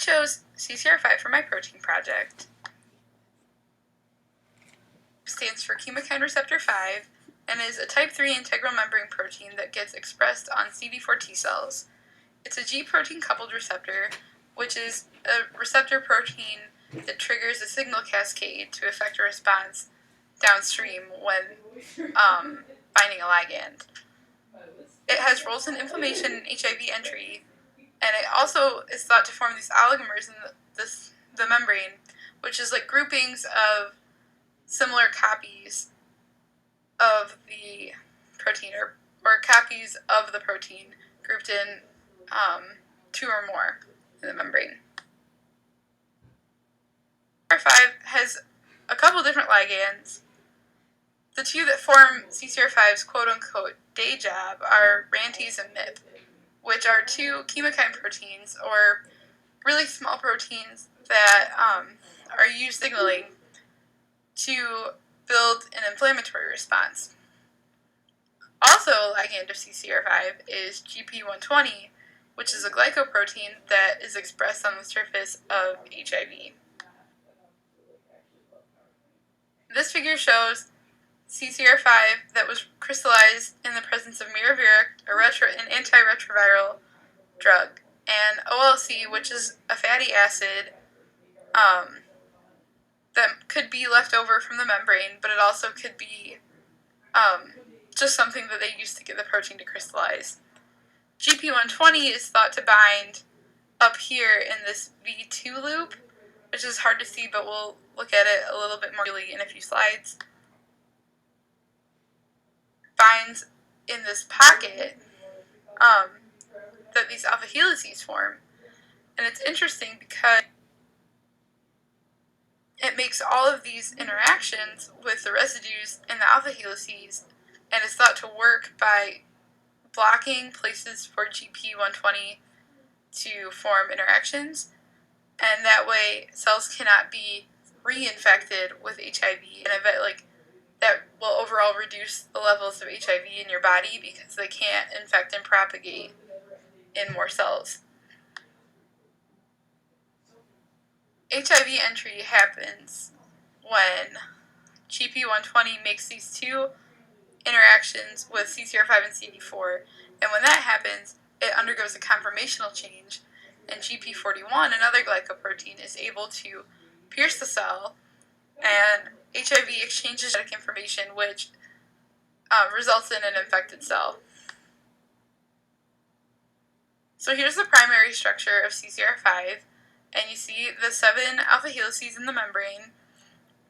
chose CCR5 for my protein project. It stands for chemokine receptor 5 and is a type 3 integral membrane protein that gets expressed on CD4 T cells. It's a G protein coupled receptor, which is a receptor protein that triggers a signal cascade to affect a response downstream when binding a ligand. It has roles in inflammation and HIV entry, and it also is thought to form these oligomers in the membrane, which is like groupings of similar copies of the protein, or copies of the protein grouped in two or more in the membrane. CCR5 has a couple different ligands. The two that form CCR5's quote-unquote day job are RANTES and MIP, which are two chemokine proteins, or really small proteins that are used signaling to build an inflammatory response. Also a ligand of CCR5 is GP120, which is a glycoprotein that is expressed on the surface of HIV. This figure shows CCR5 that was crystallized in the presence of miraviric, an antiretroviral drug, and OLC, which is a fatty acid that could be left over from the membrane, but it also could be just something that they used to get the protein to crystallize. GP120 is thought to bind up here in this V2 loop, which is hard to see, but we'll look at it a little bit more clearly in a few slides. Binds in this pocket that these alpha helices form. And it's interesting because it makes all of these interactions with the residues in the alpha helices, and is thought to work by blocking places for GP120 to form interactions, and that way cells cannot be reinfected with HIV, and that will overall reduce the levels of HIV in your body because they can't infect and propagate in more cells. HIV entry happens when GP120 makes these two interactions with CCR5 and CD4, and when that happens, it undergoes a conformational change, and GP41, another glycoprotein, is able to pierce the cell, and HIV exchanges genetic information, which results in an infected cell. So here's the primary structure of CCR5, and you see the 7 alpha helices in the membrane,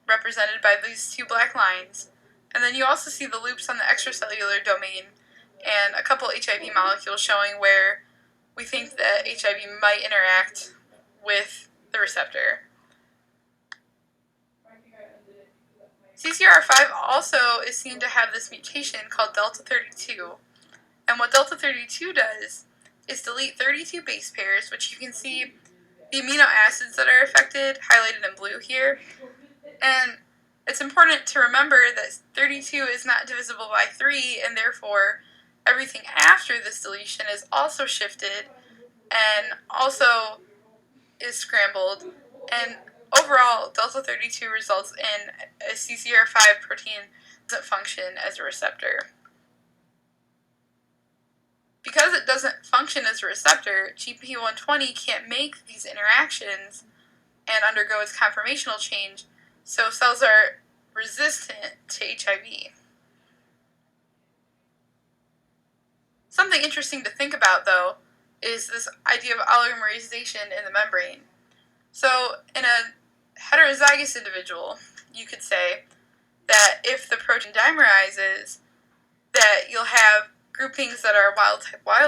represented by these two black lines, and then you also see the loops on the extracellular domain, and a couple HIV molecules showing where we think that HIV might interact with the receptor. CCR5 also is seen to have this mutation called delta 32, and what delta 32 does is delete 32 base pairs, which you can see the amino acids that are affected highlighted in blue here, and it's important to remember that 32 is not divisible by 3, and therefore everything after this deletion is also shifted and also is scrambled, and overall delta 32 results in a CCR5 protein that doesn't function as a receptor. Because it doesn't function as a receptor, GP120 can't make these interactions and undergo its conformational change, so cells are resistant to HIV. Something interesting to think about, though, is this idea of oligomerization in the membrane. So in a heterozygous individual, you could say that if the protein dimerizes, that you'll have groupings that are wild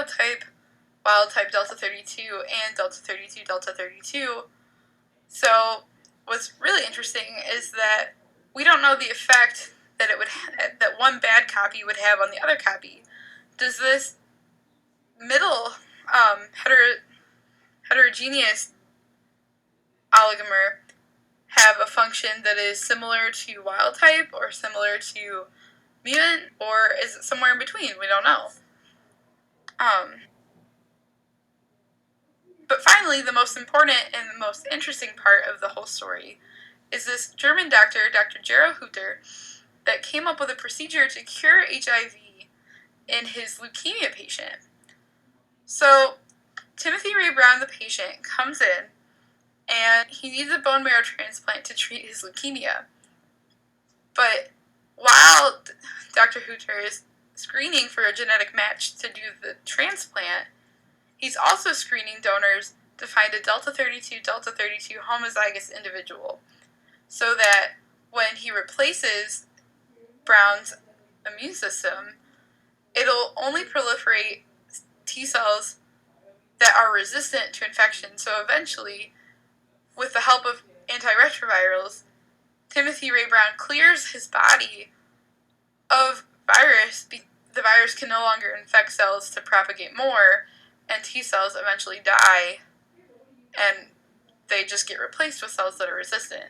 type delta 32, and delta 32 delta 32. So what's really interesting is that we don't know the effect that that one bad copy would have on the other copy. Does this middle heterogeneous oligomer have a function that is similar to wild type or similar to mutant, or is it somewhere in between? We don't know. But finally, finally, the most important and the most interesting part of the whole story is this German doctor, Dr. Gero Hutter, that came up with a procedure to cure HIV in his leukemia patient. So, Timothy Ray Brown, the patient, comes in, and he needs a bone marrow transplant to treat his leukemia. But while Dr. Hutter is screening for a genetic match to do the transplant, he's also screening donors to find a delta 32 homozygous individual, so that when he replaces Brown's immune system, it'll only proliferate T cells that are resistant to infection. So eventually, with the help of antiretrovirals, Timothy Ray Brown clears his body of virus. The virus can no longer infect cells to propagate more, and T cells eventually die, and they just get replaced with cells that are resistant.